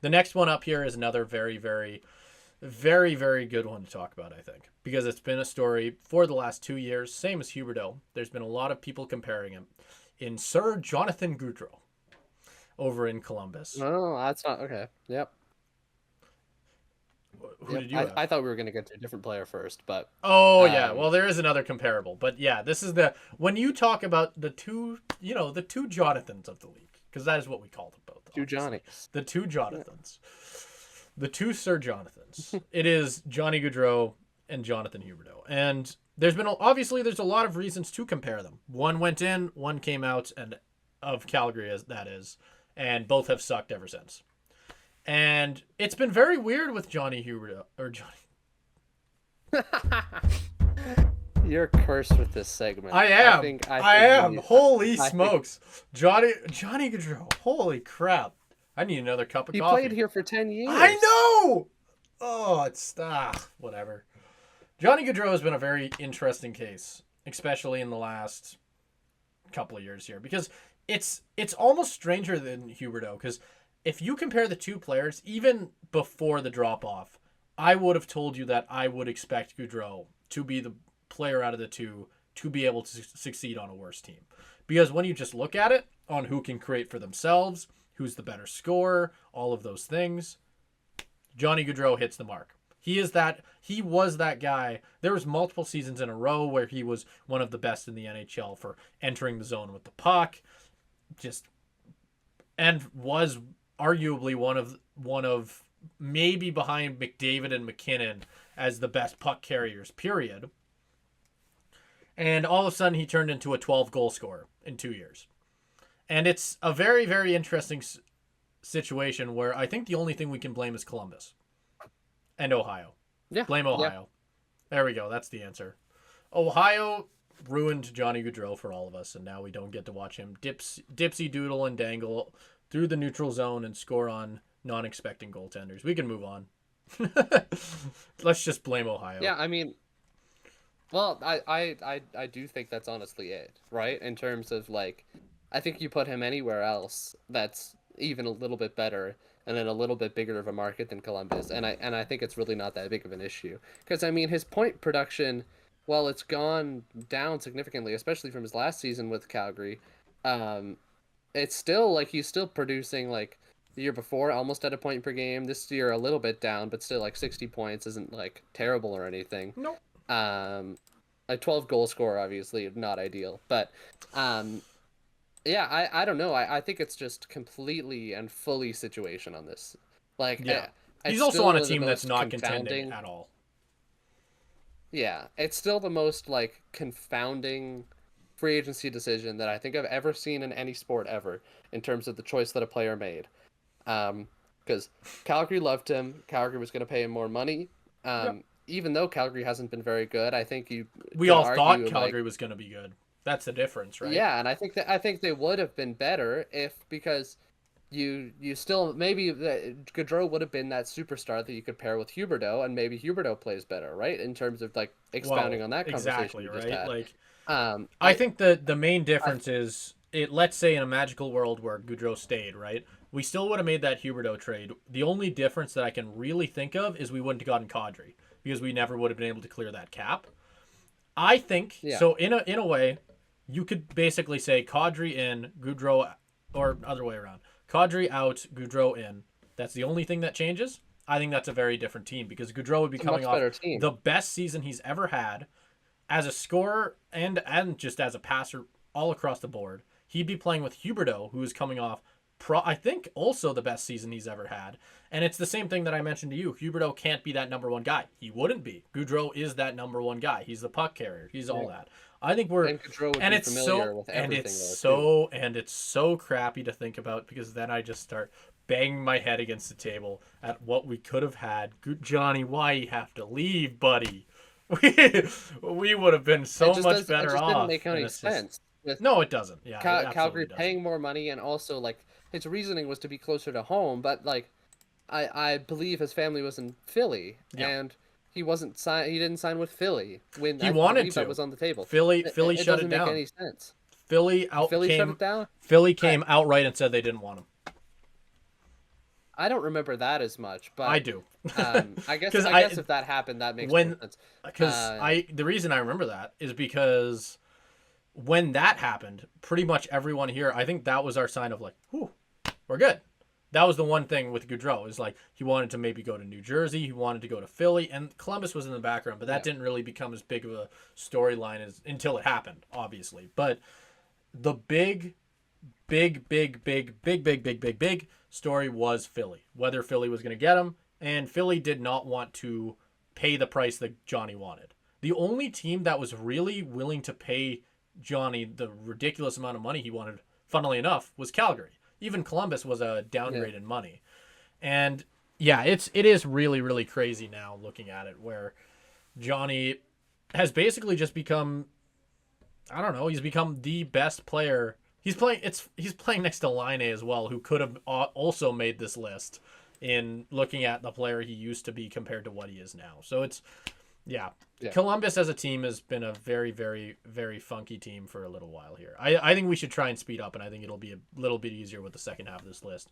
The next one up here is another very, very, very, very good one to talk about, I think, because it's been a story for the last 2 years, same as Huberdeau. There's been a lot of people comparing him in Sir Jonathan Gaudreau over in Columbus. No, that's not okay. Yep. Who Yep. did you I have? thought we were gonna get to a different player first, but Oh yeah, um, well there is another comparable, but yeah, this is the when you talk about the two, the two Jonathans of the league, because that is what we call them both, two obviously, Johnnies. the two Yeah. Jonathans, the two Sir Jonathans. It is Johnny Gaudreau and Jonathan Huberdeau, and obviously there's a lot of reasons to compare them. One went in, one came out, and of Calgary as that is, and both have sucked ever since. And it's been very weird with Johnny Huberdeau or Johnny. You're cursed with this segment. I am. I I think am. we Holy I think smokes. Johnny Gaudreau. Holy crap. I need another cup of he played coffee. here for 10 I years. know. Oh, it's whatever. Johnny Gaudreau has been a very interesting case, especially in the last couple of years here, because it's almost stranger than Huberdeau, because if you compare the two players, even before the drop off, I would have told you that I would expect Gaudreau to be the player out of the two to be able to succeed on a worse team. Because when you just look at it on who can create for themselves, who's the better scorer, all of those things, Johnny Gaudreau hits the mark. He was that guy. There was multiple seasons in a row where he was one of the best in the NHL for entering the zone with the puck, just and was arguably one of maybe behind McDavid and McKinnon as the best puck carriers, period. And all of a sudden he turned into a 12 goal scorer in 2 years. And it's a very, very interesting situation where I think the only thing we can blame is Columbus and Ohio. Yeah. Blame Yeah. Ohio. There we go. That's the answer. Ohio ruined Johnny Gaudreau for all of us, and now we don't get to watch him dipsy doodle and dangle through the neutral zone and score on non-expecting goaltenders. We can move on. Let's just blame Ohio. Yeah, I mean, well, I do think that's honestly it, right? In terms of like, I think you put him anywhere else that's even a little bit better and in a little bit bigger of a market than Columbus, and I think it's really not that big of an issue because I mean his point production, while it's gone down significantly, especially from his last season with Calgary, um, it's still like he's still producing like the year before almost at a point per game. This year a little bit down, but still like 60 points isn't like terrible or anything. Nope. Um, a 12 goal scorer, obviously not ideal, but um, yeah, I don't know. I think it's just completely and fully situation on this. Like, Yeah. He's it's also on a still the team that's most not contending confounding. at all. Yeah, it's still the most like confounding free agency decision that I think I've ever seen in any sport ever in terms of the choice that a player made. Because Calgary loved him. Calgary was going to pay him more money. Yep. Even though Calgary hasn't been very good, I think you We could all thought argue like, Calgary was going to be good. That's the difference, right? yeah, and I think they would have been better if because you still maybe Gaudreau would have been that superstar that you could pair with Huberdeau, and maybe Huberdeau plays better, right? In terms of like expounding Well, on that conversation exactly, we just right? had. Like I I think the main I difference is it. Let's say in a magical world where Goudreau stayed, right? We still would have made that Huberdeau trade. The only difference that I can really think of is we wouldn't have gotten Kadri because we never would have been able to clear that cap. I think yeah, so. In a way, you could basically say Kadri in, Goudreau, or other way around. Kadri out, Goudreau in. That's the only thing that changes. I think that's a very different team because Goudreau would be it's a coming much off better team. the best season he's ever had as a scorer and just as a passer all across the board. He'd be playing with Huberdeau, who is coming off, I think, also the best season he's ever had. And it's the same thing that I mentioned to you. Huberdeau can't be that number one guy. He wouldn't be. Goudreau is that number one guy. He's the puck carrier. He's all that. I think we're And Gaudreau would and be it's so familiar with and everything it's though too. so and it's so crappy to think about because then I just start banging my head against the table at what we could have had. Johnny, why you have to leave, buddy? We would have been so much It better just didn't off. make And any it's just sense with no, it doesn't. Yeah, it Calgary absolutely doesn't. paying more money and also like his reasoning was to be closer to home, but like I believe his family was in Philly Yeah, and he wasn't sign he didn't sign with Philly when he I wanted believe that to. was on the table. Philly It shut it doesn't make down. any sense. Philly out Philly shut came. it down. Philly I came outright and said they didn't want him. I don't remember that as much, I but do. I guess 'Cause I guess if that happened, that makes more when sense. because Uh, I the reason I remember that is because when that happened, pretty much everyone here, I think that was our sign of like, whew, we're good. That was the one thing with Gaudreau is like he wanted to maybe go to New Jersey, he wanted to go to Philly, and Columbus was in the background, but that yeah, didn't really become as big of a storyline as until it happened, obviously. But the big story was Philly. Whether Philly was going to get him, and Philly did not want to pay the price that Johnny wanted. The only team that was really willing to pay Johnny the ridiculous amount of money he wanted, funnily enough, was Calgary. Even Columbus was a yeah, downgrade in money. And yeah, it is really crazy now looking at it where Johnny has basically just become, I don't know, he's become the best player. He's playing next to Line as well, who could have also made this list in looking at the player he used to be compared to what he is now. So it's yeah. yeah. Columbus as a team has been a very funky team for a little while here. I think we should try and speed up, and I think it'll be a little bit easier with the second half of this list.